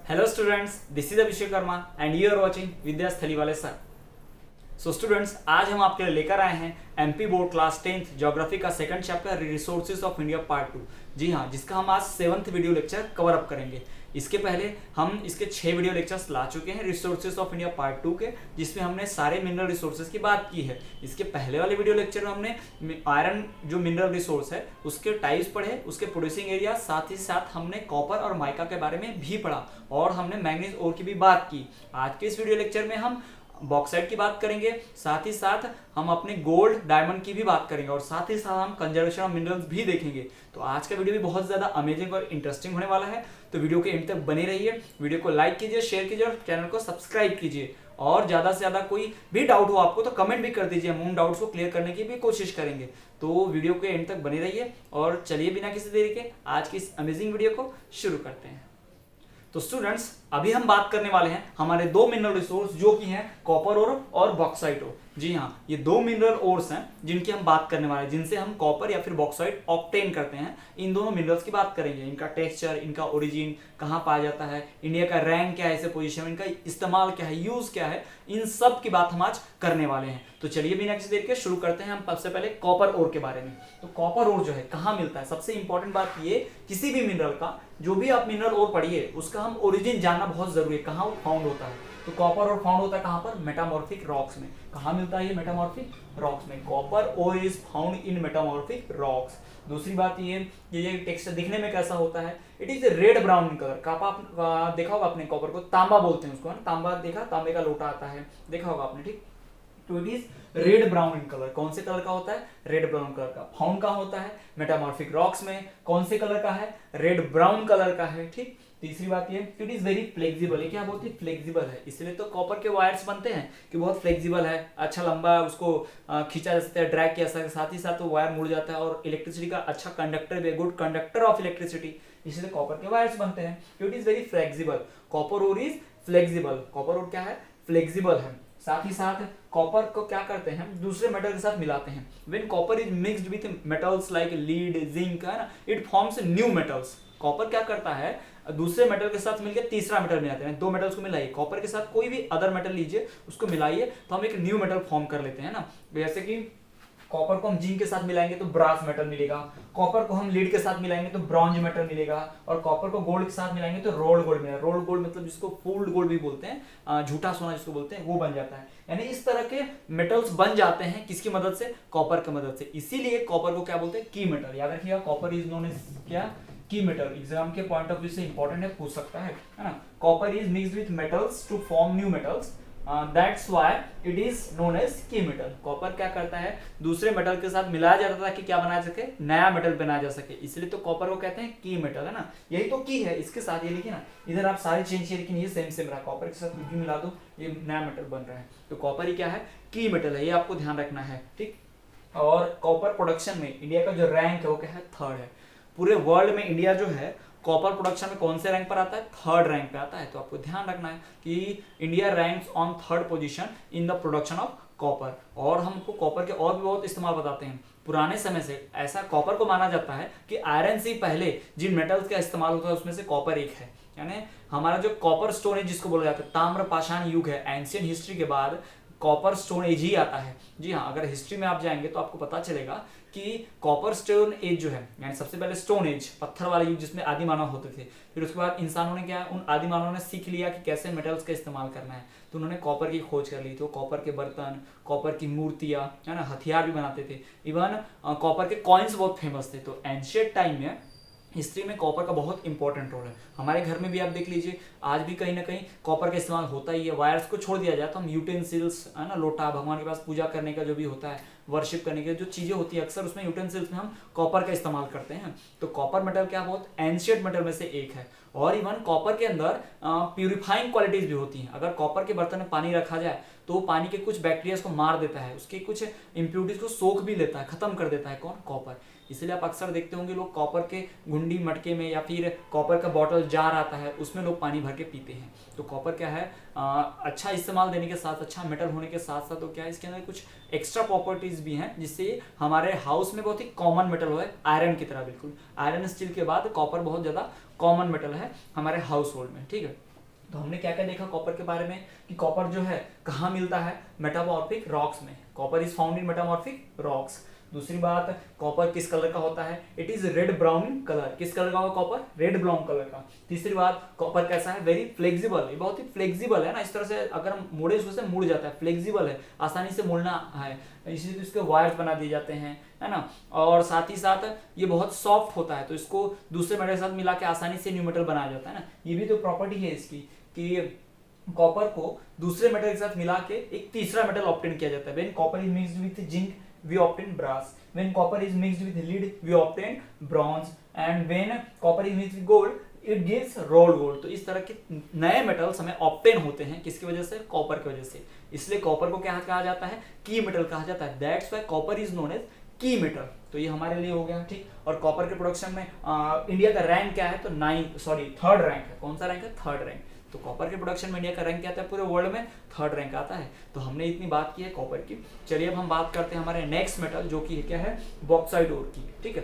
Hello students, this is Abhishek Karma and you are watching विद्या स्थली वाले sir. So students, आज हम आपके लिए लेकर आए हैं MP board class 10th geography का second chapter resources of India part 2। जी हाँ, जिसका हम आज 7th video lecture cover up करेंगे। इसके पहले हम इसके 6 वीडियो लेक्चर्स ला चुके हैं रिसोर्सेज ऑफ इंडिया पार्ट 2 के, जिसमें हमने सारे मिनरल रिसोर्सेज की बात की है। इसके पहले वाले वीडियो लेक्चर में हमने आयरन जो मिनरल रिसोर्स है उसके टाइप्स पढ़े, उसके प्रोड्यूसिंग एरिया, साथ ही साथ हमने कॉपर और माइका के बारे में भी पढ़ा और हमने मैंगनीज ओर की भी बात की। आज के इस वीडियो लेक्चर में हम बॉक्साइट की बात करेंगे, साथ ही साथ हम अपने गोल्ड डायमंड की भी बात करेंगे और साथ ही साथ हम कंजर्वेशन ऑफ मिनरल्स भी देखेंगे। तो आज का वीडियो भी बहुत ज्यादा अमेजिंग और इंटरेस्टिंग होने वाला है, तो वीडियो के एंड तक बने रहिए। वीडियो को लाइक कीजिए, शेयर कीजिए और चैनल को सब्सक्राइब कीजिए। और ज्यादा से ज्यादा कोई भी डाउट हो आपको तो कमेंट भी कर दीजिए, हम उन डाउट्स को क्लियर करने की भी कोशिश करेंगे। तो वीडियो के एंड तक बने रहिए और चलिए बिना किसी देरी के आज की इस अमेजिंग वीडियो को शुरू करते हैं। तो स्टूडेंट्स, अभी हम बात करने वाले हैं हमारे दो मिनरल रिसोर्स जो कि हैं कॉपर ओर और बॉक्साइट ओर। जी हाँ, ये दो मिनरल ओर्स हैं जिनकी हम बात करने वाले हैं, जिनसे हम कॉपर या फिर बॉक्साइट ऑब्टेन करते हैं। इन दोनों मिनरल्स की बात करेंगे, इनका टेक्सचर, इनका ओरिजिन, कहाँ पाया जाता है, इंडिया का रैंक क्या है, इसे पोजीशन, इनका इस्तेमाल क्या है, यूज क्या है, इन सब की बात हम आज करने वाले हैं। तो चलिए बिना किसी देर के शुरू करते हैं हम सबसे पहले कॉपर ओर के बारे में। तो कॉपर ओर जो है कहाँ मिलता है, सबसे इंपॉर्टेंट बात ये, किसी भी मिनरल का जो भी आप मिनरल ओर पढ़िए उसका हम ओरिजिन जानना बहुत जरूरी है, कहाँ वो फाउंड होता है। तो कॉपर ओर फाउंड होता है कहाँ पर, मेटामॉर्फिक रॉक्स में। कहाँ मिलता है ये, मेटामॉर्फिक रॉक्स में। Copper ore is found in metamorphic rocks. दूसरी बात ये टेक्सचर दिखने में कैसा होता है, it is red brown in colour. आप देखा होगा आपने, कॉपर को तांबा बोलते हैं उसको, है ना, तांबा देखा, तांबे का लोटा आता है, देखा होगा आपने, ठीक। तो it is red brown in colour. कौन से कलर का होता है, रेड ब्राउन कलर का। फाउंड कहाँ होता है, मेटामॉर्फिक रॉक्स में। कौन से कलर का है, रेड ब्राउन कलर का है, ठीक। तीसरी बात ये, इट इज वेरी फ्लेक्सिबल। ये क्या बहुत ही फ्लेक्सिबल है, इसलिए तो कॉपर के वायर्स बनते हैं कि बहुत फ्लेक्सिबल है, अच्छा लंबा, उसको खींचा जा सकता है, ड्रैग किया जा सकता है, साथ ही साथ वो वायर मुड़ जाता है और इलेक्ट्रिसिटी का अच्छा कंडक्टर भी, गुड कंडक्टर ऑफ इलेक्ट्रिसिटी, इसलिए कॉपर के वायर्स बनते हैं। It is very flexible. Copper ore is flexible. Copper ore क्या है, फ्लेक्सिबल है। साथ ही साथ कॉपर को क्या करते हैं, दूसरे मेटल के साथ मिलाते हैं। When copper is mixed with metals like lead, zinc, है ना, it forms new metals. Copper क्या करता है, दूसरे मेटल के साथ मिलकर तीसरा मेटल मिलाते हैं। दो मेटल्स को मिलाइए, कॉपर के साथ कोई भी अदर मेटल लीजिए, उसको मिलाइए तो हम एक न्यू मेटल फॉर्म कर लेते हैं ना। जैसे कि कॉपर को हम जिंक के साथ मिलाएंगे तो ब्रास मेटल मिलेगा, कॉपर को हम लीड के साथ मिलाएंगे तो ब्रॉन्ज मेटल मिलेगा, और कॉपर को गोल्ड के साथ मिलाएंगे तो रोल्ड गोल्ड मिलेगा। रोल्ड गोल्ड मतलब जिसको फूल्ड गोल्ड भी बोलते हैं, झूठा सोना जिसको बोलते हैं, वो बन जाता है। यानी इस तरह के मेटल्स बन जाते हैं किसकी मदद से, कॉपर की मदद से। इसीलिए कॉपर को क्या बोलते हैं, की मेटल। याद रखिएगा, कॉपर इज नोन एज क्या, की मेटल। एग्जाम के पॉइंट ऑफ व्यू से इंपॉर्टेंट है, पूछ सकता है ना। Copper is mixed with metals to form new metals, that's why it is known as key metal. Copper क्या करता है, दूसरे मेटल के साथ मिलाया जाता था कि क्या बनाया जा सके, नया मेटल बनाया जा सके, इसलिए तो कॉपर को कहते हैं की मेटल, है ना। यही तो की है, इसके साथ ये लिखिए ना, इधर आप सारे चेंज किए लेकिन ये सेम सेम रहा, कॉपर के साथ कुछ भी मिला दो ये नया मेटल बन रहा है। तो कॉपर ही क्या है, की मेटल है, ये आपको ध्यान रखना है, ठीक। और कॉपर प्रोडक्शन में इंडिया का जो रैंक है वो क्या है, थर्ड है। पूरे वर्ल्ड में इंडिया जो है कॉपर प्रोडक्शन में कौन से रैंक पर आता है, थर्ड रैंक पे आता है। तो आपको ध्यान रखना है कि India ranks on third position in the production of copper. और हमको कॉपर के और भी बहुत इस्तेमाल बताते हैं। पुराने समय से ऐसा कॉपर को माना जाता है कि आयरन से पहले जिन मेटल्स का इस्तेमाल होता है उसमें से कॉपर एक है। यानी हमारा जो कॉपर स्टोन एज जिसको बोला जाता है, ताम्र पाषाण युग है, एंशियंट हिस्ट्री के बाद कॉपर स्टोन एज ही आता है। जी हाँ, अगर हिस्ट्री में आप जाएंगे तो आपको पता चलेगा कि कॉपर स्टोन एज जो है, यानी सबसे पहले स्टोन एज, पत्थर वाला युग जिसमें आदि मानव होते थे। फिर उसके बाद इंसानों ने क्या, उन आदि मानव ने सीख लिया कि कैसे मेटल्स का इस्तेमाल करना है, तो उन्होंने कॉपर की खोज कर ली। तो कॉपर के बर्तन, कॉपर की मूर्तियां, है ना, हथियार भी बनाते थे। इवन कॉपर के कॉइन्स बहुत फेमस थे। तो एंशिएंट टाइम में हिस्ट्री में कॉपर का बहुत इंपॉर्टेंट रोल है। हमारे घर में भी आप देख लीजिए, आज भी कहीं ना कहीं कॉपर का इस्तेमाल होता ही है। वायर्स को छोड़ दिया जाए तो हम यूटेंसिल्स, है ना, लोटा, भगवान के पास पूजा करने का जो भी होता है, वर्शिप करने की जो चीजें होती है, अक्सर उसमें यूटेंसिल्स में हम कॉपर का इस्तेमाल करते हैं। तो कॉपर मेटल क्या बहुत एंशिएंट मेटल में से एक है। और इवन कॉपर के अंदर प्यूरिफाइंग क्वालिटीज भी होती हैं। अगर कॉपर के बर्तन में पानी रखा जाए तो वो पानी के कुछ बैक्टीरिया को मार देता है, उसके कुछ इंप्यूरिटीज को सोख भी लेता है, खत्म कर देता है। कौन, कॉपर। इसलिए आप अक्सर देखते होंगे लोग कॉपर के गुंडी मटके में या फिर कॉपर का बॉटल जार आता है उसमें लोग पानी भर के पीते हैं। तो कॉपर क्या है, अच्छा इस्तेमाल देने के साथ, अच्छा मेटल होने के साथ साथ तो क्या है, इसके अंदर कुछ एक्स्ट्रा प्रॉपर्टीज भी हैं जिससे हमारे हाउस में बहुत ही कॉमन मेटल हो है, आयरन की तरह। बिल्कुल आयरन स्टील के बाद कॉपर बहुत ज्यादा कॉमन मेटल है हमारे हाउस होल्ड में, ठीक है। तो हमने क्या क्या देखा कॉपर के बारे में कि कॉपर जो है कहाँ मिलता है, मेटामॉर्फिक रॉक्स में, copper is found in metamorphic rocks. दूसरी बात, कॉपर किस कलर का होता है, it is red brown colour, किस कलर का होगा कॉपर, रेड ब्राउन कलर का। तीसरी बात, कॉपर कैसा है, वेरी फ्लेक्सिबल, ये बहुत ही फ्लेक्सिबल है ना, इस तरह से अगर हम मुड़े उससे मुड़ जाता है, फ्लेक्सिबल है, आसानी से मुड़ना है, इसलिए इसके वायर्स बना दिए जाते हैं, है ना। और साथ ही साथ ये बहुत सॉफ्ट होता है, तो इसको दूसरे मेटल के साथ मिला के आसानी से न्यू मेटल बनाया जाता है ना, ये भी तो प्रॉपर्टी है इसकी कि कॉपर को दूसरे मेटल के साथ मिला के एक तीसरा मेटल ऑब्टेन किया जाता है। When copper is mixed with zinc we obtain brass, when copper is mixed with lead we obtain bronze, and when copper is mixed with gold it gives rolled gold। तो इस तरह के नए metals हमें obtain होते हैं किसकी वजह से, कॉपर की वजह से, इसलिए कॉपर को क्या कहा जाता है, की मेटल कहा जाता है, that's why copper is known as key metal. तो ये हमारे लिए हो गया ठीक। और कॉपर के प्रोडक्शन में इंडिया का रैंक क्या है, तो थर्ड रैंक है। कौन सा रैंक है, थर्ड रैंक। तो कॉपर के प्रोडक्शन में इंडिया का रैंक क्या आता है, पूरे वर्ल्ड में थर्ड रैंक आता है। तो हमने इतनी बात की है कॉपर की। चलिए अब हम बात करते हैं हमारे नेक्स्ट मेटल जो कि क्या है, बॉक्साइट ओर की, ठीक है।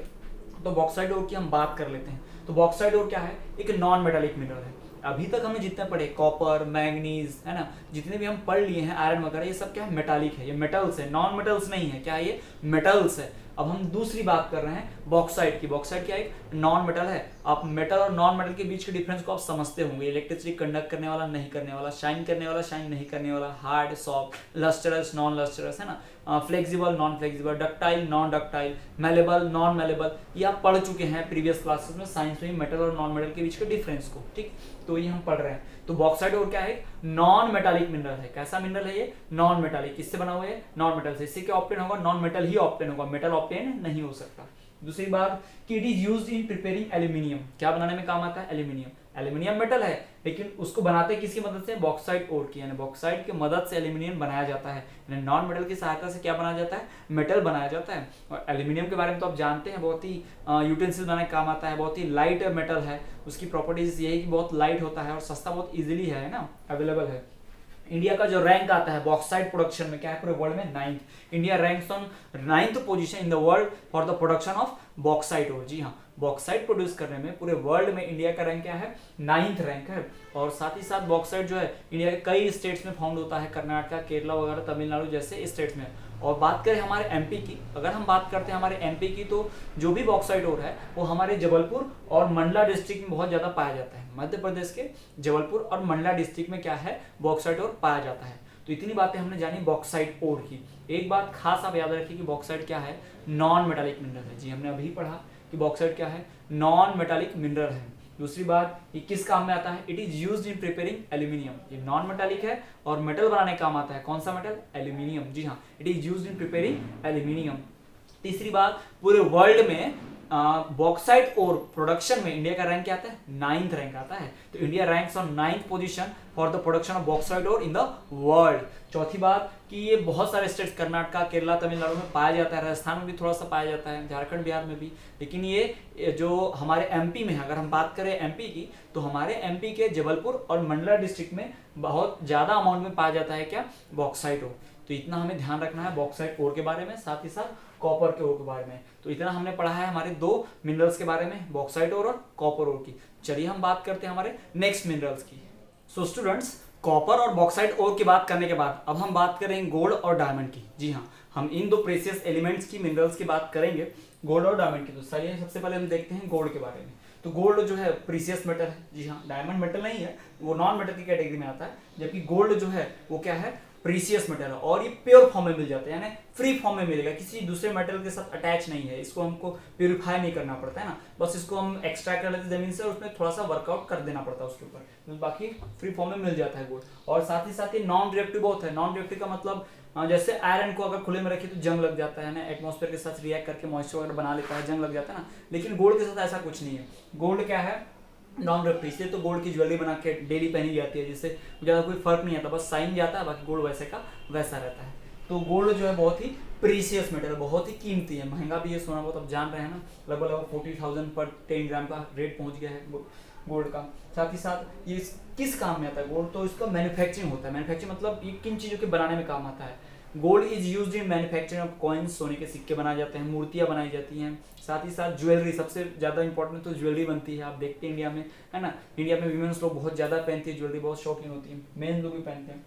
तो बॉक्साइट ओर की हम बात कर लेते हैं। तो बॉक्साइट ओर क्या है, एक नॉन मेटालिक मिनरल है। अभी तक हमने जितने पढ़े कॉपर, मैग्नीज, है ना, जितने भी हम पढ़ लिए हैं, आयरन वगैरह, ये सब क्या है, मेटालिक है, ये मेटल्स है, नॉन मेटल्स नहीं है। क्या है ये, मेटल्स है। अब हम दूसरी बात कर रहे हैं बॉक्साइट की। बॉक्साइट क्या एक नॉन मेटल है। आप मेटल और नॉन मेटल के बीच के डिफरेंस को आप समझते होंगे, इलेक्ट्रिसिटी कंडक्ट करने वाला, नहीं करने वाला, शाइन करने वाला, शाइन नहीं करने वाला, hard, soft, lustrous, non lustrous, है ना, flexible, non flexible, ductile, non ductile, malleable, non malleable. ये आप पढ़ चुके हैं प्रीवियस क्लासेस में, साइंस में, मेटल और नॉन मेटल के बीच के डिफरेंस को, ठीक। तो ये हम पढ़ रहे हैं। तो बॉक्साइट और क्या है, नॉन मेटालिक मिनरल है। कैसा मिनरल है ये, नॉन मेटालिक। किससे बना हुआ है, नॉन मेटल से। इससे क्या ऑब्टेन होगा, नॉन मेटल ही ऑब्टेन होगा, मेटल ऑब्टेन नहीं हो सकता। दूसरी बात कि it is used in preparing aluminium. क्या बनाने में काम आता है, एल्यूमिनियम। एल्यूमिनियम मेटल है, लेकिन उसको बनाते किसकी मदद से, बॉक्साइट ओर की, यानी बॉक्साइट की मदद से एल्यूमिनियम बनाया जाता है। यानी नॉन मेटल की सहायता से क्या बनाया जाता है, मेटल बनाया जाता है। और एल्यूमिनियम के बारे में तो आप जानते हैं, बहुत ही यूटेंसिल बनाने का काम आता है, बहुत ही लाइट मेटल है। उसकी प्रॉपर्टीज ये है कि बहुत लाइट होता है और सस्ता बहुत इजीली है ना, अवेलेबल है। इंडिया का जो रैंक आता है बॉक्साइट प्रोडक्शन में, क्या है, पूरे वर्ल्ड में 9th। India ranks on 9th position in the world for the production of bauxite ore. जी हाँ, बॉक्साइट प्रोड्यूस करने में पूरे वर्ल्ड में इंडिया का रैंक क्या है, 9th रैंक है। और साथ ही साथ बॉक्साइट जो है इंडिया के कई स्टेट्स में फाउंड होता है, कर्नाटक, केरला वगैरह, तमिलनाडु जैसे स्टेट्स में। और बात करें हमारे एमपी की, अगर हम बात करते हैं हमारे एमपी की, तो जो भी बॉक्साइट ओर है वो हमारे जबलपुर और मंडला डिस्ट्रिक्ट में बहुत ज़्यादा पाया जाता है। मध्य प्रदेश के जबलपुर और मंडला डिस्ट्रिक्ट में क्या है, बॉक्साइट ओर पाया जाता है। तो इतनी बातें हमने जानी बॉक्साइट ओर की। एक बात खास आप याद रखिए कि बॉक्साइट क्या है, नॉन मेटालिक मिनरल है। जी, हमने अभी पढ़ा कि बॉक्साइट क्या है, नॉन मेटालिक मिनरल है। दूसरी बात, ये किस काम में आता है, it is used in preparing aluminium. ये नॉन मेटालिक है और मेटल बनाने काम आता है। कौन सा मेटल, एल्यूमिनियम। जी हाँ, it is used in preparing aluminium. तीसरी बात, पूरे वर्ल्ड में बॉक्साइट और प्रोडक्शन में इंडिया का रैंक क्या आता है, 9th रैंक आता है। तो India ranks on 9th position for the production of bauxite और इन द वर्ल्ड। चौथी बात कि ये बहुत सारे स्टेट्स, कर्नाटक, केरला, तमिलनाडु में पाया जाता है, राजस्थान में भी थोड़ा सा पाया जाता है, झारखंड, बिहार में भी। लेकिन ये जो हमारे एमपी में है, अगर हम बात करें एमपी की, तो हमारे एमपी के जबलपुर और मंडला डिस्ट्रिक्ट में बहुत ज्यादा अमाउंट में पाया जाता है क्या, बॉक्साइट ओर। तो इतना हमें ध्यान रखना है बॉक्साइट ओर के बारे में, साथ ही साथ कॉपर के ओर के बारे में। तो इतना हमने पढ़ा है हमारे दो मिनरल्स के बारे में, बॉक्साइट ओर और कॉपर ओर की। चलिए हम बात करते हैं हमारे नेक्स्ट मिनरल्स की। सो स्टूडेंट्स, कॉपर और बॉक्साइट ओर की बात करने के बाद अब हम बात करेंगे गोल्ड और डायमंड की। जी हाँ, हम इन दो प्रेशियस एलिमेंट्स की, मिनरल्स की बात करेंगे, गोल्ड और डायमंड की। तो चलिए सबसे पहले हम देखते हैं गोल्ड के बारे में। तो गोल्ड जो है प्रीसियस मेटल है। जी हाँ, डायमंड मेटल नहीं है, वो नॉन मेटल की कैटेगरी में आता है, जबकि गोल्ड जो है वो क्या है, प्रीसियस मेटल है। और ये प्योर फॉर्म में मिल जाता है, यानी फ्री फॉर्म में मिलेगा, किसी दूसरे मेटल के साथ अटैच नहीं है। इसको हमको प्यूरिफाई नहीं करना पड़ता है ना, बस इसको हम एक्सट्रैक्ट कर लेते हैं जमीन से और उसमें थोड़ा सा वर्कआउट कर देना पड़ता है उसके ऊपर, तो बाकी फ्री फॉर्म में मिल जाता है गोल्ड। और साथ ही साथ ये नॉन रिएक्टिव बहुत है। नॉन रिएक्टिव का मतलब जैसे आयरन को अगर खुले में रखे तो जंग लग जाता है ना, एटमॉस्फेयर के साथ रिएक्ट करके मॉइस्चर वगैरह बना लेता है, जंग लग जाता है ना। लेकिन गोल्ड के साथ ऐसा कुछ नहीं है। गोल्ड क्या है, नॉन रिएक्टिव, इसलिए तो गोल्ड की ज्वेलरी बना के डेली पहनी जाती है, जिससे ज़्यादा कोई फर्क नहीं आता, बस साइन जाता है, बाकी गोल्ड वैसे का वैसा रहता है। तो गोल्ड जो है बहुत ही प्रीसियस मेटल, बहुत ही कीमती है, महंगा भी है, सोना बहुत, अब जान रहे हैं ना, लगभग 40,000 पर 10 ग्राम का रेट पहुंच गया है गोल्ड का। साथ ही साथ ये किस काम में आता है गोल्ड, तो इसका मैन्युफैक्चरिंग होता है। मैन्युफैक्चरिंग मतलब ये किन चीज़ों के बनाने में काम आता है, gold is used in manufacturing of coins, सोने के सिक्के बनाए जाते हैं, मूर्तियां बनाई जाती हैं, साथ ही साथ ज्वेलरी, सबसे ज़्यादा इंपॉर्टेंट तो ज्वेलरी बनती है। आप देखते हैं इंडिया में, है ना, इंडिया में वीमेंस लोग बहुत ज़्यादा पहनती है ज्वेलरी, बहुत शौकीन होती है, मेन लोग भी पहनते हैं।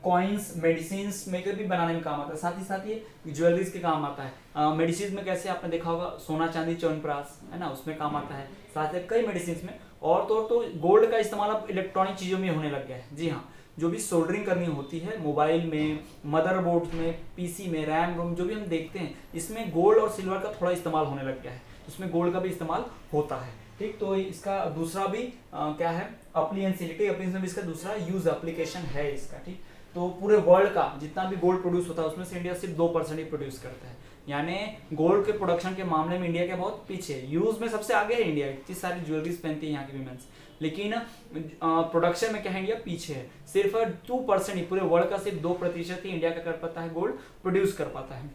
कॉइन्स, मेडिसिन मेकर भी बनाने में काम आता है, साथ ही साथ ये ज्वेलरीज के काम आता है। मेडिसिन में कैसे आपने देखा होगा, सोना चांदी च्यवनप्राश, है ना, उसमें काम आता है, साथ ही कई मेडिसिन में। और तो गोल्ड का इस्तेमाल अब इलेक्ट्रॉनिक चीज़ों में होने लग गया है। जी हाँ, जो भी सोल्डरिंग करनी होती है मोबाइल में, मदरबोर्ड में, पीसी में, रैम रोम जो भी हम देखते हैं, इसमें गोल्ड और सिल्वर का थोड़ा इस्तेमाल होने लग गया है, इसमें गोल्ड का भी इस्तेमाल होता है। ठीक, तो इसका दूसरा भी क्या है, अप्लियंसिलिटी, में इसका दूसरा यूज एप्लीकेशन है इसका। ठीक, तो पूरे वर्ल्ड का जितना भी गोल्ड प्रोड्यूस होता है उसमें से इंडिया सिर्फ 2% ही प्रोड्यूस करता है, यानी गोल्ड के प्रोडक्शन के मामले में इंडिया के बहुत पीछे है। यूज में सबसे आगे है इंडिया, इतनी सारी ज्वेलरीज पहनती है यहाँ की वीमेंस, लेकिन प्रोडक्शन में क्या है, इंडिया पीछे है। सिर्फ 2% ही, पूरे वर्ल्ड का सिर्फ 2% ही इंडिया का कर पाता है, गोल्ड प्रोड्यूस कर पाता है।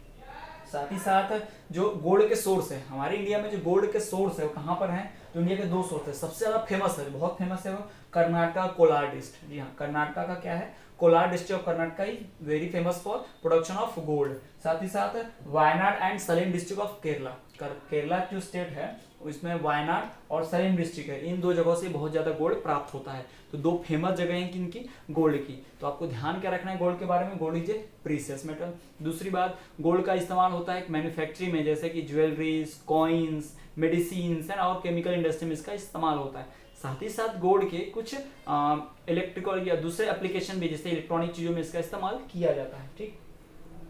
साथ ही साथ जो गोल्ड के सोर्स है हमारे इंडिया में, जो गोल्ड के सोर्स है वो कहाँ पर है, तो इंडिया के 2 सोर्स है। सबसे ज्यादा फेमस है, बहुत फेमस है वो कर्नाटका कोलार डिस्ट्रिक्ट। जी हाँ, कर्नाटका का क्या है, Kolar district of Karnataka is very famous for production of gold. साथ ही साथ Wayanad and Salem district of Kerala, Kerala जो स्टेट है इसमें वायनाड और सलेम डिस्ट्रिक्ट है, इन 2 जगहों से बहुत ज्यादा गोल्ड प्राप्त होता है। तो 2 फेमस जगह हैं किनकी, गोल्ड की। तो आपको ध्यान क्या रखना है गोल्ड के बारे में, gold is a precious metal. दूसरी बात, गोल्ड का इस्तेमाल होता है मैन्युफैक्चरिंग में, जैसे कि ज्वेलरीज, कॉइन्स, मेडिसिन और केमिकल इंडस्ट्री में इसका इस्तेमाल होता है। साथ ही साथ गोल्ड के कुछ इलेक्ट्रिकल या दूसरे एप्लीकेशन भी, जैसे इलेक्ट्रॉनिक चीजों में इसका इस्तेमाल किया जाता है। ठीक,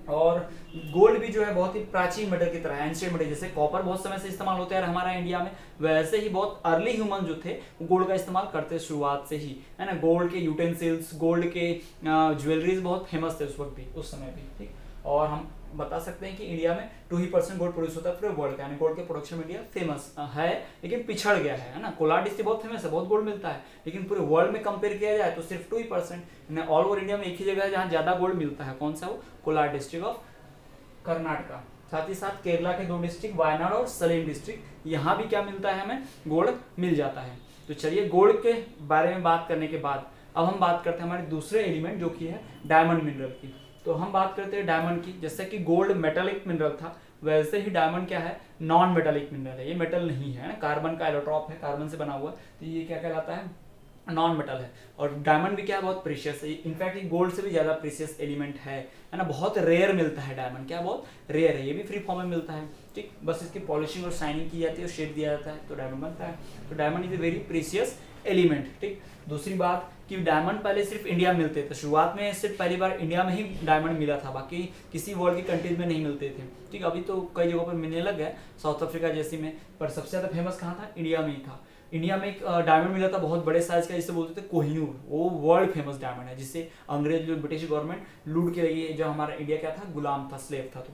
और गोल्ड भी जो है बहुत ही प्राचीन मेटल की तरह है, एंशिएंट मेटल, जैसे कॉपर बहुत समय से इस्तेमाल होता है हमारा इंडिया में, वैसे ही बहुत अर्ली ह्यूमन जो थे वो गोल्ड का इस्तेमाल करते शुरुआत से ही, है ना। गोल्ड के यूटेंसिल्स, गोल्ड के ज्वेलरीज बहुत फेमस थे उस वक्त भी, उस समय भी। ठीक, और हम बता सकते हैं कि इंडिया में 2% गोल्ड प्रोड्यूस होता है पूरे वर्ल्ड का, यानी गोल्ड के प्रोडक्शन में इंडिया फेमस है, लेकिन पिछड़ गया है ना। कोलार डिस्ट्रिक्ट बहुत फेमस है, बहुत गोल्ड मिलता है, लेकिन पूरे वर्ल्ड में कंपेयर किया जाए तो सिर्फ 2%। ऑल ओवर इंडिया में एक ही जगह है जहाँ ज्यादा गोल्ड मिलता है, कौन सा, वो कोलार डिस्ट्रिक्ट ऑफ कर्नाटका। साथ ही साथ केरला के 2 डिस्ट्रिक्ट वायनाड और सलेम डिस्ट्रिक्ट, यहाँ भी क्या मिलता है, हमें गोल्ड मिल जाता है। तो चलिए गोल्ड के बारे में बात करने के बाद अब हम बात करते हैं हमारे दूसरे एलिमेंट जो कि है डायमंड मिनरल की। तो हम बात करते हैं डायमंड की, जैसे कि गोल्ड मेटालिक मिनरल था, वैसे ही डायमंड क्या है, नॉन मेटालिक मिनरल है। ये मेटल नहीं है ना, कार्बन का एलोट्रॉप है, कार्बन से बना हुआ, तो ये क्या कहलाता है, नॉन मेटल है। और डायमंड भी क्या है, बहुत प्रीशियस है, इनफैक्ट ये गोल्ड से भी ज्यादा प्रीशियस एलिमेंट है ना, बहुत रेयर मिलता है डायमंड, क्या बहुत रेयर है, ये भी फ्री फॉर्म में मिलता है। ठीक, बस इसकी पॉलिशिंग और शाइनिंग की जाती है और शेड दिया जाता है तो डायमंड बनता है। तो diamond is a very precious element. ठीक, दूसरी बात कि डायमंड पहले सिर्फ इंडिया में मिलते थे, शुरुआत में सिर्फ पहली बार इंडिया में ही डायमंड मिला था, बाकी किसी वर्ल्ड की कंट्रीज में नहीं मिलते थे। ठीक, अभी तो कई जगहों पर मिलने लग गए, साउथ अफ्रीका जैसी में, पर सबसे ज्यादा फेमस कहाँ था, इंडिया में ही था। इंडिया में एक डायमंड मिला था बहुत बड़े साइज का, जिसे बोलते थे कोहिनूर, वो वर्ल्ड फेमस डायमंड है, जिससे अंग्रेज जो ब्रिटिश गवर्नमेंट लूट के रही है, जो हमारा इंडिया क्या था, गुलाम था, स्लेव था।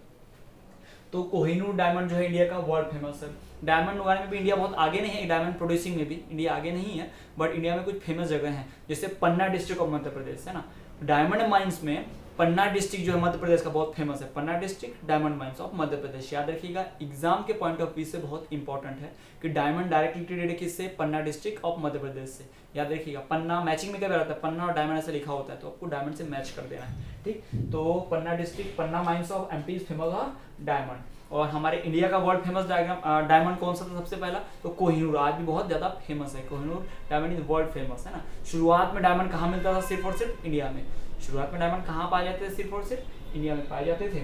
तो कोहिनूर डायमंड जो है इंडिया का वर्ल्ड फेमस है। डायमंड उगाने में भी इंडिया बहुत आगे नहीं है, डायमंड प्रोड्यूसिंग में भी इंडिया आगे नहीं है, बट इंडिया में कुछ फेमस जगह हैं, जैसे पन्ना डिस्ट्रिक्ट ऑफ मध्य प्रदेश है ना। डायमंड माइंस में पन्ना डिस्ट्रिक्ट जो है मध्य प्रदेश का बहुत फेमस है, पन्ना district diamond mines of Madhya Pradesh. याद रखिएगा, एग्जाम के पॉइंट ऑफ व्यू से बहुत इंपॉर्टेंट है कि डायमंड डायरेक्टली रिलेटेड है किससे, पन्ना डिस्ट्रिक्ट ऑफ मध्य प्रदेश से। याद रखिएगा, पन्ना मैचिंग में क्या रहता है, पन्ना और डायमंड ऐसे लिखा होता है, तो आपको डायमंड से मैच कर देना है। ठीक, तो Panna district, Panna mines of MP is famous और डायमंड। और हमारे इंडिया का वर्ल्ड फेमस डायमंड कौन सा था सबसे पहला, तो कोहिनूर, आज भी बहुत ज्यादा फेमस है, Kohinoor diamond is world famous, है ना। शुरुआत में डायमंड कहाँ मिलता था, सिर्फ और सिर्फ इंडिया में। शुरुआत में डायमंड कहाँ पाए जाते थे, सिर्फ और सिर्फ इंडिया में पाए जाते थे,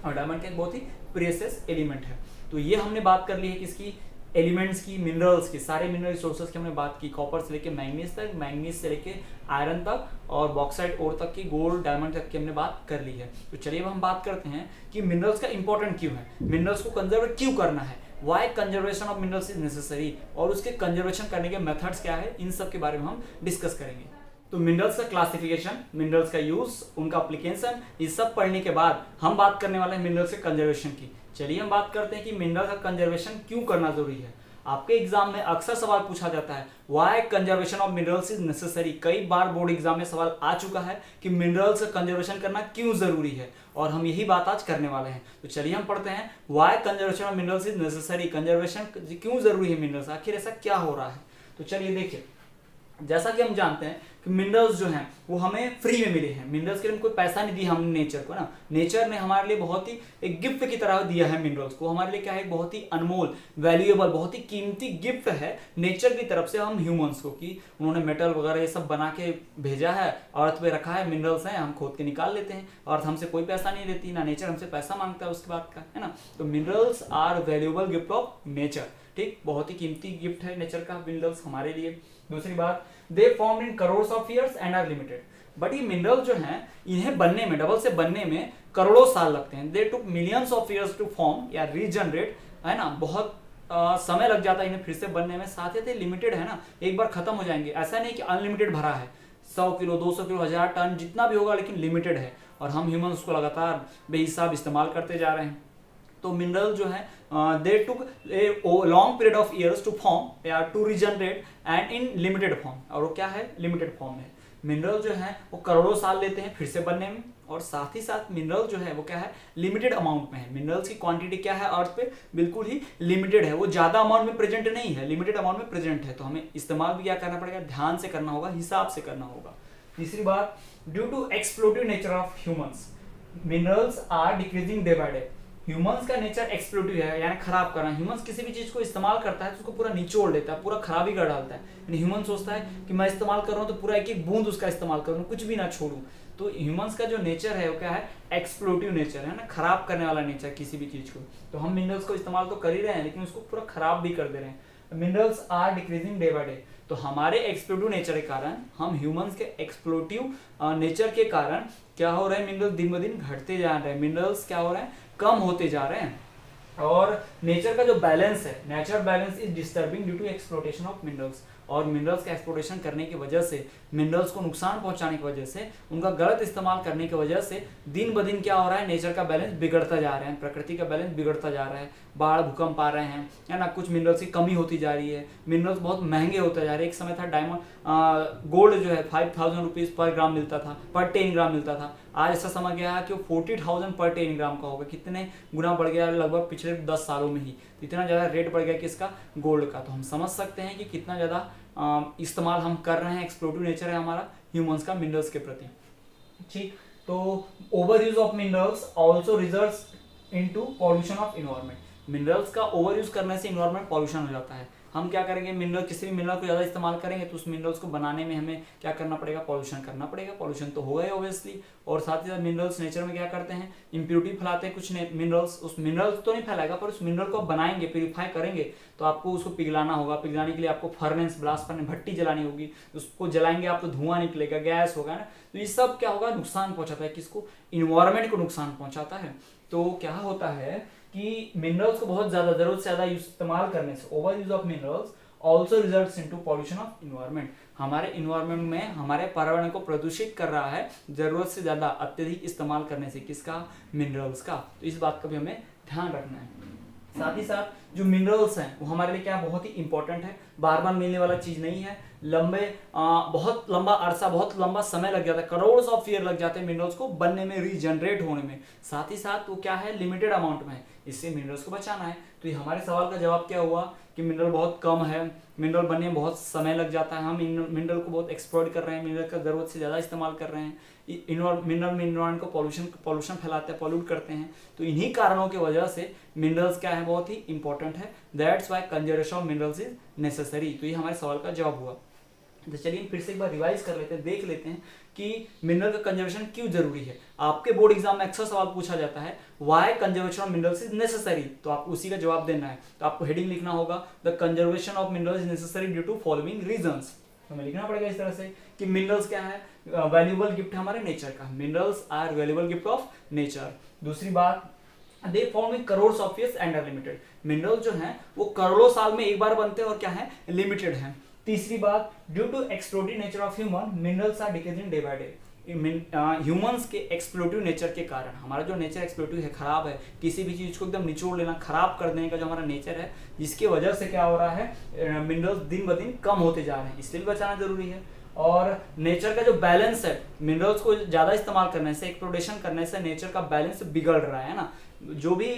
और डायमंड का एक बहुत ही प्रीशियस एलिमेंट है। तो ये हमने बात कर ली है किसकी, एलिमेंट्स की, मिनरल्स की, सारे मिनरल रिसोर्सेज की हमने बात की, कॉपर से लेके मैंगनीज तक, मैंगनीज से लेके आयरन तक, और बॉक्साइट ओर तक की, गोल्ड डायमंड तक की हमने बात कर ली है। तो चलिए अब हम बात करते हैं कि मिनरल्स का इंपॉर्टेंट क्यों है, मिनरल्स को कंजर्व क्यों करना है, why conservation of minerals is necessary, और उसके कंजर्वेशन करने के मेथड्स क्या है, इन सब के बारे में हम डिस्कस करेंगे। तो मिनरल्स का क्लासिफिकेशन, मिनरल्स का यूज, उनका एप्लीकेशन, ये सब पढ़ने के बाद हम बात करने वाले हैं मिनरल्स के कंजर्वेशन की। चलिए हम बात करते हैं कि मिनरल का कंजर्वेशन क्यों करना जरूरी है। आपके एग्जाम में अक्सर सवाल पूछा जाता है, why conservation of minerals is necessary. कई बार बोर्ड एग्जाम में सवाल आ चुका है कि मिनरल्स का कंजर्वेशन करना क्यों जरूरी है, और हम यही बात आज करने वाले हैं। तो चलिए हम पढ़ते हैं, why conservation of minerals is necessary, conservation क्यों जरूरी है मिनरल्स, आखिर ऐसा क्या हो रहा है। तो चलिए देखिए, जैसा कि हम जानते हैं कि मिनरल्स जो हैं वो हमें फ्री में मिले हैं, मिनरल्स के लिए कोई पैसा नहीं दिया हमने नेचर को ना, नेचर ने हमारे लिए बहुत ही एक गिफ्ट की तरह दिया है मिनरल्स को, हमारे लिए क्या है, बहुत ही अनमोल वैल्यूएबल बहुत ही कीमती गिफ्ट है नेचर की तरफ से हम ह्यूमंस को, कि उन्होंने मेटल वगैरह ये सब बना के भेजा है, अर्थ पे रखा है, मिनरल्स हैं, हम खोद के निकाल लेते हैं, अर्थ हमसे कोई पैसा नहीं देती, ना नेचर हमसे पैसा मांगता है उसके बाद का, है ना। तो minerals are valuable gift of nature, ठीक, बहुत ही कीमती गिफ्ट है नेचर का मिनरल्स हमारे लिए। दूसरी बात, they form in crore of years and are limited, but ये मिनरल जो हैं इन्हें बनने में, डबल से बनने में करोड़ों साल लगते हैं, they took millions of years to form या रीजनरेट, है ना, बहुत समय लग जाता है इन्हें फिर से बनने में, साथ ही लिमिटेड है ना, एक बार खत्म हो जाएंगे, ऐसा नहीं कि अनलिमिटेड भरा है, 100 किलो 200 किलो 1000 टन जितना भी होगा, लेकिन लिमिटेड है, और हम ह्यूमन उसको लगातार बेहिसाब इस्तेमाल करते जा रहे हैं। तो मिनरल जो है they took a long period of years to form या to regenerate and in limited form, और वो क्या है, लिमिटेड फॉर्म है। मिनरल जो है वो करोड़ों साल लेते हैं फिर से बनने में, और साथ ही साथ मिनरल जो है वो क्या है, लिमिटेड अमाउंट में है, मिनरल्स की क्वांटिटी क्या है अर्थ पे, बिल्कुल ही लिमिटेड है, वो ज्यादा अमाउंट में प्रेजेंट नहीं है, लिमिटेड अमाउंट में प्रेजेंट है, तो हमें इस्तेमाल भी क्या करना पड़ेगा, ध्यान से करना होगा, हिसाब से करना होगा। तीसरी बात, due to exploitative nature of humans minerals are decreasing day by day, humans का नेचर एक्सप्लोटिव है, यानी खराब करना, ह्यूमंस किसी भी चीज को इस्तेमाल करता है तो उसको पूरा निचोड़ लेता है, पूरा खराबी कर डालता है, यानी ह्यूमन सोचता है कि मैं इस्तेमाल कर रहा हूँ तो पूरा एक एक बूंद उसका इस्तेमाल करूँ, कुछ भी ना छोड़ूं। तो ह्यूमंस का जो नेचर है वो क्या है, एक्सप्लोटिव नेचर है ना, खराब करने वाला नेचर किसी भी चीज को। तो हम मिनरल्स को इस्तेमाल तो कर ही रहे हैं, लेकिन उसको पूरा खराब भी कर दे रहे हैं। Minerals are decreasing day by day, तो हमारे एक्सप्लोटिव नेचर के कारण, हम ह्यूमंस के एक्सप्लोटिव नेचर के कारण क्या हो रहा है, मिनरल्स दिन ब दिन घटते जा रहे हैं, मिनरल्स क्या हो रहे हैं, कम होते जा रहे हैं, और नेचर का जो बैलेंस है, nature balance is disturbing due to exploitation of minerals, और मिनरल्स का एक्सप्लोटेशन करने की वजह से, मिनरल्स को नुकसान पहुंचाने की वजह से, उनका गलत इस्तेमाल करने की वजह से दिन ब दिन क्या हो रहा है, नेचर का बैलेंस बिगड़ता जा रहा है, प्रकृति का बैलेंस बिगड़ता जा रहा है, बाढ़ भूकंप आ रहे हैं, है ना, कुछ मिनरल्स की कमी होती जा रही है, मिनरल्स बहुत महंगे होते जा रहे हैं। एक समय था डायमंड गोल्ड जो है 5000 रुपीज पर ग्राम मिलता था, पर 10 ग्राम मिलता था, आज ऐसा समझ गया है कि वो 40,000 पर 10 ग्राम का होगा, कितने गुना बढ़ गया लगभग पिछले 10 सालों में ही, इतना ज़्यादा रेट बढ़ गया कि इसका गोल्ड का। तो हम समझ सकते हैं कि कितना ज़्यादा इस्तेमाल हम कर रहे हैं, एक्सप्लोटिव नेचर है हमारा ह्यूमंस का मिनरल्स के प्रति, ठीक। तो over use of minerals also results into pollution of environment, minerals का ओवर यूज करने से इन्वायरमेंट पॉल्यूशन हो जाता है। हम क्या करेंगे, मिनरल किसी भी मिनरल को ज़्यादा इस्तेमाल करेंगे तो उस मिनरल्स को बनाने में हमें क्या करना पड़ेगा, पॉल्यूशन करना पड़ेगा, पॉल्यूशन तो होगा ही ऑब्वियसली। और साथ ही साथ मिनरल्स नेचर में क्या करते हैं, इम्प्यूरिटी फैलाते हैं कुछ मिनरल्स, उस मिनरल्स तो नहीं फैलाएगा पर उस मिनरल को आप बनाएंगे, प्यूरिफाई करेंगे, तो आपको उसको पिघलाना होगा, पिघलाने के लिए आपको फर्नेस ब्लास्ट फर्नेस भट्टी जलानी होगी, उसको जलाएंगे आप तो धुआं निकलेगा, गैस होगा ना, तो ये सब क्या होगा, नुकसान पहुंचाता है, किसको, इन्वायरमेंट को नुकसान पहुंचाता है। तो क्या होता है कि मिनरल्स को बहुत ज्यादा जरूरत से ज्यादा इस्तेमाल करने से, over use of minerals also results into pollution of environment, हमारे इन्वायरमेंट में हमारे पर्यावरण को प्रदूषित कर रहा है जरूरत से ज्यादा अत्यधिक इस्तेमाल करने से, किसका, मिनरल्स का। तो इस बात का भी हमें ध्यान रखना है। साथ ही साथ जो मिनरल्स हैं वो हमारे लिए क्या बहुत ही इंपॉर्टेंट है, बार बार मिलने वाला चीज नहीं है, बहुत लंबा अरसा, बहुत लंबा समय लग जाता है, करोड़ ऑफ ईयर लग जाते हैं मिनरल्स को बनने में, रीजनरेट होने में। साथ ही साथ वो क्या है, लिमिटेड अमाउंट में है, इससे मिनरल्स को बचाना है। तो ये हमारे सवाल का जवाब क्या हुआ कि मिनरल बहुत कम है, मिनरल बनने में बहुत समय लग जाता है, हम मिनरल को बहुत एक्सप्लॉइट कर रहे हैं, मिनरल का जरूरत से ज़्यादा इस्तेमाल कर रहे हैं, मिनरल में इन्वायरमेंट को पॉल्यूशन फैलाते हैं, पॉल्यूट करते हैं। तो इन्हीं कारणों की वजह से मिनरल्स क्या है, बहुत ही इंपॉर्टेंट है, that's why conservation of minerals is necessary. तो ये हमारे सवाल का जवाब हुआ। तो चलिए फिर से एक बार रिवाइज कर लेते हैं, देख लेते हैं कि मिनरल का कंजर्वेशन क्यों जरूरी है। आपके बोर्ड एग्जाम में अक्सर सवाल पूछा जाता है, why conservation of minerals is necessary, तो आपको उसी का जवाब देना है। तो आपको हेडिंग लिखना होगा, the conservation of minerals is necessary due to following reasons. हमें लिखना पड़ेगा इस तरह से कि मिनरल्स क्या है, वैल्यूएबल गिफ्ट है हमारे नेचर का, minerals are valuable gift of nature. दूसरी बात, they form in crore of years and are limited, mineral जो है वो करोड़ों साल में एक बार बनते हैं और क्या है, लिमिटेड है। तीसरी बात, due to exploitative nature of human minerals are decreasing day by day, humans के एक्सप्लोटिव नेचर के कारण, हमारा जो नेचर एक्सप्लोटिव है, खराब है, किसी भी चीज को एकदम निचोड़ लेना, खराब कर देने का जो हमारा नेचर है, जिसकी वजह से क्या हो रहा है, मिनरल्स दिन ब दिन कम होते जा रहे हैं, इसलिए बचाना जरूरी है। और नेचर का जो बैलेंस है, मिनरल्स को ज़्यादा इस्तेमाल करने से, एक्सप्लोटेशन करने से नेचर का बैलेंस बिगड़ रहा है ना। जो भी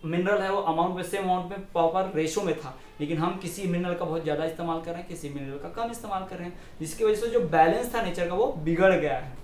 मिनरल है वो अमाउंट में, सेम अमाउंट में, प्रॉपर रेशो में था, लेकिन हम किसी मिनरल का बहुत ज़्यादा इस्तेमाल कर रहे हैं, किसी मिनरल का कम इस्तेमाल कर रहे हैं, जिसकी वजह से जो बैलेंस था नेचर का वो बिगड़ गया है।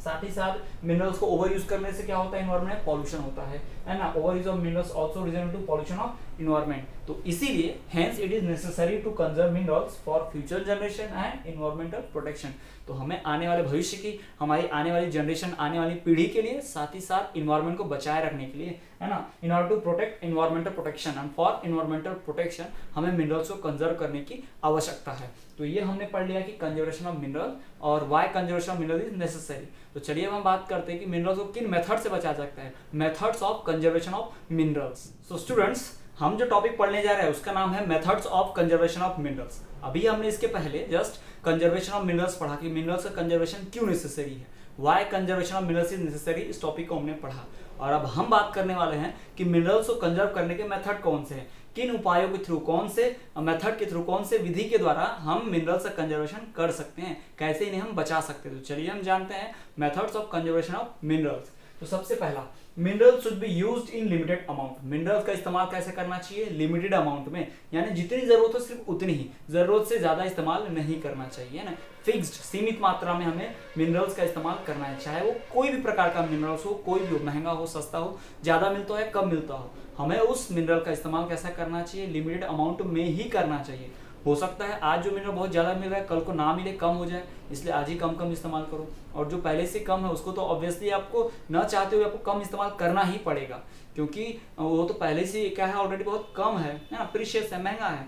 साथ ही साथ मिनरल्स को ओवर यूज करने से क्या होता है, एनवायरमेंट में पॉल्यूशन होता है ना। Over use of minerals also result to pollution of environment. तो इसीलिए hence it is necessary to conserve minerals for future generation and environmental protection. तो हमें आने वाले भविष्य की, हमारी आने वाली जनरेशन, आने वाली पीढ़ी के लिए, साथ ही साथ एनवायरमेंट को बचाए रखने के लिए, है ना, in order to protect environmental protection and for environmental protection हमें मिनरल्स को कंजर्व करने की आवश्यकता है। तो ये हमने पढ़ लिया कि कंजर्वेशन ऑफ मिनरल और why conservation of mineral is necessary. तो चलिए अब हम बात करते हैं कि मिनरल्स को किन मेथड से बचाया जाता है, methods of conservation of minerals. So students, हम जो टॉपिक पढ़ने जा रहे हैं उसका नाम है methods of conservation of minerals. अभी हमने इसके पहले जस्ट कंजर्वेशन ऑफ मिनरल्स पढ़ा कि मिनरल्स का कंजर्वेशन क्यों नेसेसरी है, why conservation of minerals is necessary, इस टॉपिक को हमने पढ़ा। और अब हम बात करने वाले हैं कि मिनरल्स को कंजर्व करने के मेथड कौन से हैं, किन उपायों के थ्रू, कौन से मेथड के थ्रू, कौन से विधि के द्वारा हम मिनरल्स का कंजर्वेशन कर सकते हैं, कैसे इन्हें हम बचा सकते हैं। तो चलिए हम जानते हैं methods of conservation of minerals. तो सबसे पहला, minerals should be used in limited amount. Minerals का इस्तेमाल कैसे करना चाहिए, लिमिटेड अमाउंट में, यानी जितनी जरूरत हो सिर्फ उतनी ही, जरूरत से ज्यादा इस्तेमाल नहीं करना चाहिए ना। फिक्स्ड, सीमित मात्रा में हमें मिनरल्स का इस्तेमाल करना है, चाहे वो कोई भी प्रकार का मिनरल्स हो, कोई भी हो, महंगा हो, सस्ता हो, ज्यादा मिलता हो या कम मिलता हो, हमें उस मिनरल का इस्तेमाल कैसा करना चाहिए, लिमिटेड अमाउंट में ही करना चाहिए। हो सकता है आज जो मिनरल बहुत ज़्यादा मिल रहा है कल को ना मिले, कम हो जाए, इसलिए आज ही कम कम इस्तेमाल करो। और जो पहले से कम है उसको तो ऑब्वियसली आपको न चाहते हुए आपको कम इस्तेमाल करना ही पड़ेगा, क्योंकि वो तो पहले से क्या है, ऑलरेडी बहुत कम है ना, प्रीशियस है, महंगा है।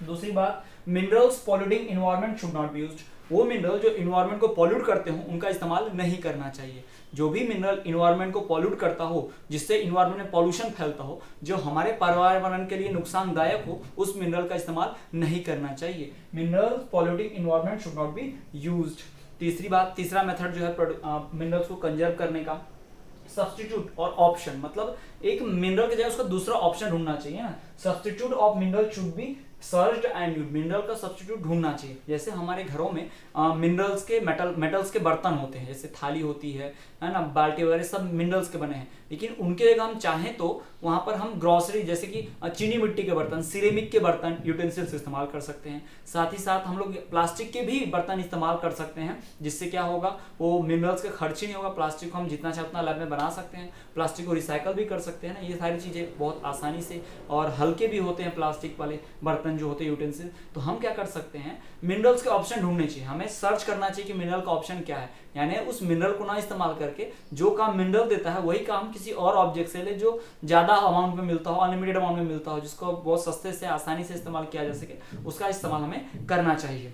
दूसरी बात, minerals polluting environment should not be used. वो मिनरल जो इन्वायरमेंट को पॉल्यूट करते हो उनका इस्तेमाल नहीं करना चाहिए। जो भी मिनरल इन्वायरमेंट को पॉल्यूट करता हो, जिससे इन्वायरमेंट में पॉल्यूशन फैलता हो, जो हमारे पर्यावरण के लिए नुकसानदायक हो, उस मिनरल का इस्तेमाल नहीं करना चाहिए। Minerals polluting environment should not be used. तीसरी बात, तीसरा मेथड जो है मिनरल्स को कंजर्व करने का, सब्स्टिट्यूट और ऑप्शन, मतलब एक मिनरल के जगह उसका दूसरा ऑप्शन ढूंढना चाहिए ना। Substitute of mineral should be searched and used. Mineral का सब्स्टिट्यूट ढूंढना चाहिए। जैसे हमारे घरों में मिनरल्स के मेटल्स के बर्तन होते हैं, जैसे थाली होती है ना, बाल्टी वगैरह, सब मिनरल्स के बने हैं, लेकिन उनके जगह हम चाहें तो वहां पर हम ग्रोसरी, जैसे कि चीनी मिट्टी के बर्तन, सिरेमिक के बर्तन, यूटेंसिल्स इस्तेमाल कर सकते हैं। साथ ही साथ हम लोग प्लास्टिक के भी बर्तन इस्तेमाल कर सकते हैं, जिससे क्या होगा, वो मिनरल्स का खर्च ही नहीं होगा। प्लास्टिक को हम जितना चाहे उतना लैब में बना सकते हैं, प्लास्टिक को रिसाइकल भी कर सकते हैं ना। ये सारी चीज़ें बहुत आसानी से, और हल्के भी होते हैं प्लास्टिक वाले बर्तन जो होते हैं, यूटेंसिल। तो हम क्या कर सकते हैं, मिनरल्स के ऑप्शन ढूंढने चाहिए, हमें सर्च करना चाहिए कि मिनरल का ऑप्शन क्या है, यानी उस मिनरल को ना इस्तेमाल करके जो काम मिनरल देता है वही काम किसी और ऑब्जेक्ट से ले जो ज्यादा अमाउंट में मिलता हो, अनलिमिटेड अमाउंट में मिलता हो, जिसको बहुत सस्ते से आसानी से इस्तेमाल किया जा सके, उसका इस्तेमाल हमें करना चाहिए।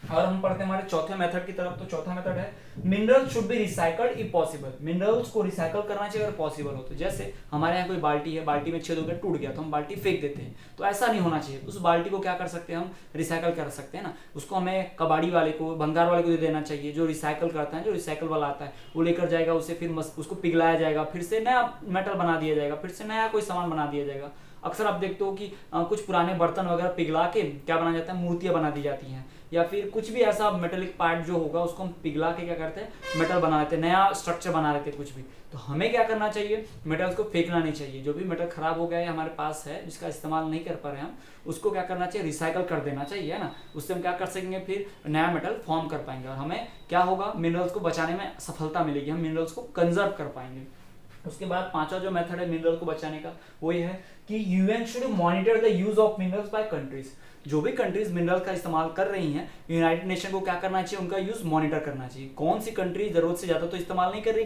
और हम पढ़ते हैं हमारे चौथे मेथड की तरफ। तो चौथा मेथड है minerals should be recycled if possible. Minerals को रिसाइकल करना चाहिए अगर पॉसिबल हो तो। जैसे हमारे यहाँ कोई बाल्टी है, बाल्टी में छेद हो गया, टूट गया, तो हम बाल्टी फेंक देते हैं, तो ऐसा नहीं होना चाहिए। उस बाल्टी को क्या कर सकते हैं, हम रिसाइकल कर सकते हैं ना। उसको हमें कबाड़ी वाले को, भंगार वाले को दे देना चाहिए, जो रिसाइकल करता है, जो रिसाइकल वाला आता है, वो लेकर जाएगा, उसे फिर उसको पिघलाया जाएगा, फिर से नया मेटल बना दिया जाएगा, फिर से नया कोई सामान बना दिया जाएगा। अक्सर आप देखते हो कि कुछ पुराने बर्तन वगैरह पिघला के क्या बनाया जाता है, मूर्तियां बना दी जाती हैं, या फिर कुछ भी ऐसा मेटेलिक पार्ट जो होगा उसको हम पिघला के क्या करते हैं, मेटल बना देते हैं, नया स्ट्रक्चर बना देते हैं कुछ भी। तो हमें क्या करना चाहिए, मेटल्स को फेंकना नहीं चाहिए। जो भी मेटल खराब हो गया है हमारे पास है, जिसका इस्तेमाल नहीं कर पा रहे हम, उसको क्या करना चाहिए, रिसाइकल कर देना चाहिए, है ना। उससे हम क्या कर सकेंगे, फिर नया मेटल फॉर्म कर पाएंगे, और हमें क्या होगा, मिनरल्स को बचाने में सफलता मिलेगी, हम मिनरल्स को कंजर्व कर पाएंगे। उसके बाद पांचवा जो मेथड है मिनरल को बचाने का, वो ये है कि UN should monitor the use of minerals by countries. जो भी कंट्रीज मिनरल का इस्तेमाल कर रही हैं, यूनाइटेड नेशन को क्या करना चाहिए, उनका यूज मॉनिटर करना चाहिए। कौन सी कंट्री जरूरत से ज्यादा तो इस्तेमाल नहीं कर रही,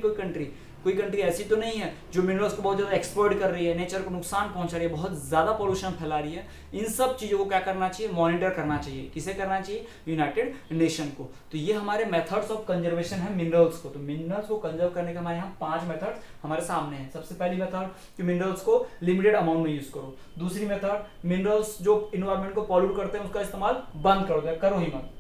कोई कंट्री ऐसी तो नहीं है जो मिनरल्स को बहुत ज्यादा एक्सप्लॉइट कर रही है, नेचर को नुकसान पहुंचा रही है, बहुत ज्यादा पोल्यूशन फैला रही है। इन सब चीजों को क्या करना चाहिए, मॉनिटर करना चाहिए। किसे करना चाहिए, यूनाइटेड नेशन को। तो ये हमारे मेथड्स ऑफ कंजर्वेशन है मिनरल्स को। तो मिनरल्स को कंजर्व करने के हमारे यहाँ 5 मेथड हमारे सामने हैं। सबसे पहली मेथड कि मिनरल्स को लिमिटेड अमाउंट में यूज करो। दूसरी मेथड, मिनरल्स जो इन्वायरमेंट को पॉल्यूट करते हैं उसका इस्तेमाल बंद करो ही मत।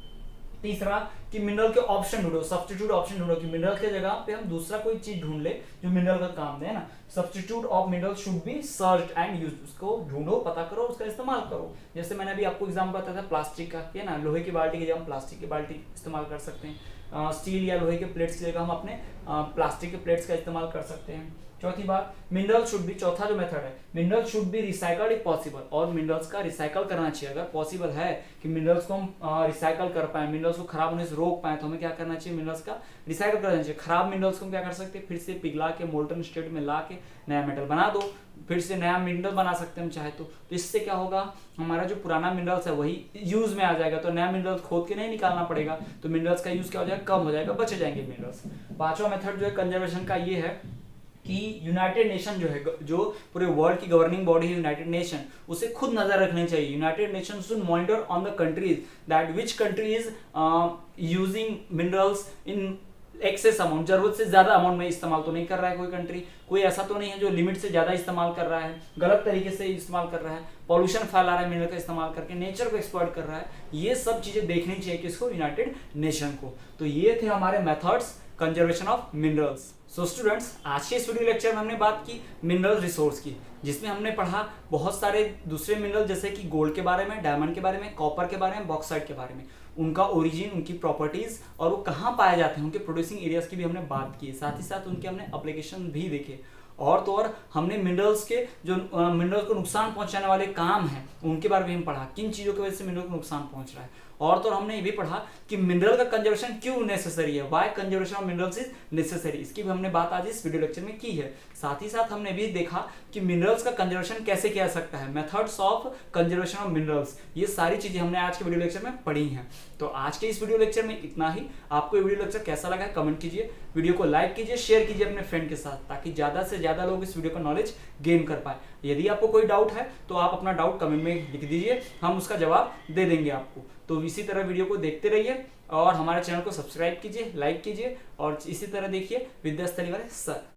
तीसरा कि मिनरल के ऑप्शन ढूंढो, सब्स्टिट्यूट ऑप्शन ढूंढो कि मिनरल के जगह पे हम दूसरा कोई चीज ढूंढ ले जो मिनरल का काम दे ना। Substitute of mineral should be searched and used, उसको ढूंढो, पता करो, उसका इस्तेमाल करो। जैसे मैंने अभी आपको एग्जांपल बताया था प्लास्टिक का, ये ना लोहे की बाल्टी की जगह हम प्लास्टिक की बाल्टी इस्तेमाल कर सकते हैं। स्टील या लोहे के प्लेट्स की जगह हम अपने प्लास्टिक के प्लेट्स का इस्तेमाल कर सकते हैं। चौथी बात, मिनरल शुड बी, चौथा जो मेथड है, mineral should be recycled if possible, और मिनरल्स का रिसाइकल करना चाहिए। अगर पॉसिबल है कि मिनरल्स को हम रिसाइकल कर पाए, मिनरल्स को खराब होने से रोक पाए, तो हमें क्या करना चाहिए, मिनरल्स का रिसाइकल करना चाहिए। खराब मिनरल्स को हम क्या कर सकते हैं, फिर से पिघला के मोल्टन स्टेट में ला के नया मेटल बना दो, फिर से नया मिनरल बना सकते हैं हम चाहे तो इससे क्या होगा, हमारा जो पुराना मिनरल्स है वही यूज में आ जाएगा, तो नया मिनरल्स खोद के नहीं निकालना पड़ेगा, तो मिनरल्स का यूज क्या हो जाएगा, कम हो जाएगा, बचे जाएंगे मिनरल्स। पांचवा मेथड जो है कंजर्वेशन का ये है कि यूनाइटेड नेशन जो है, जो पूरे वर्ल्ड की गवर्निंग बॉडी है यूनाइटेड नेशन, उसे खुद नजर रखनी चाहिए। United nation should monitor on the countries that which country is using minerals in excess amount, जरूरत से ज्यादा अमाउंट में इस्तेमाल तो नहीं कर रहा है कोई कंट्री, कोई ऐसा तो नहीं है जो लिमिट से ज्यादा इस्तेमाल कर रहा है, गलत तरीके से इस्तेमाल कर रहा है, पॉल्यूशन फैला रहा है मिनरल का इस्तेमाल करके, नेचर को एक्सप्लॉइट कर रहा है। ये सब चीजें देखनी चाहिए किसको, यूनाइटेड नेशन को। तो ये थे हमारे methods conservation of minerals. So students, आज के इस वीडियो लेक्चर में हमने बात की मिनरल रिसोर्स की, जिसमें हमने पढ़ा बहुत सारे दूसरे मिनरल जैसे कि गोल्ड के बारे में, डायमंड के बारे में, कॉपर के बारे में, बॉक्साइट के बारे में, उनका ओरिजिन, उनकी प्रॉपर्टीज और वो कहाँ पाए जाते हैं, उनके प्रोड्यूसिंग एरियाज की भी हमने बात की। साथ ही साथ उनके हमने एप्लीकेशन भी देखे, और तो और हमने मिनरल्स के जो मिनरल्स को नुकसान पहुंचाने वाले काम हैं उनके बारे में हम पढ़ा, किन चीज़ों की वजह से मिनरल को नुकसान पहुंच रहा है। और तो हमने ये भी पढ़ा कि मिनरल का कंजर्वेशन क्यों नेसेसरी है, why conservation of minerals is necessary, इसकी भी हमने बात आज इस वीडियो लेक्चर में की है। साथ ही साथ हमने भी देखा कि मिनरल्स का कंजर्वेशन कैसे किया जा सकता है, methods of conservation of minerals, ये सारी चीजें हमने आज के वीडियो लेक्चर में पढ़ी हैं। तो आज के इस वीडियो लेक्चर में इतना ही। आपको ये वीडियो लेक्चर कैसा लगा कमेंट कीजिए, वीडियो को लाइक कीजिए, शेयर कीजिए अपने फ्रेंड के साथ, ताकि ज्यादा से ज्यादा लोग इस वीडियो का नॉलेज गेन कर पाए। यदि आपको कोई डाउट है तो आप अपना डाउट कमेंट में लिख दीजिए, हम उसका जवाब दे देंगे आपको। तो इसी तरह वीडियो को देखते रहिए और हमारे चैनल को सब्सक्राइब कीजिए, लाइक कीजिए और इसी तरह देखिए विद्यास्थली वाले सर।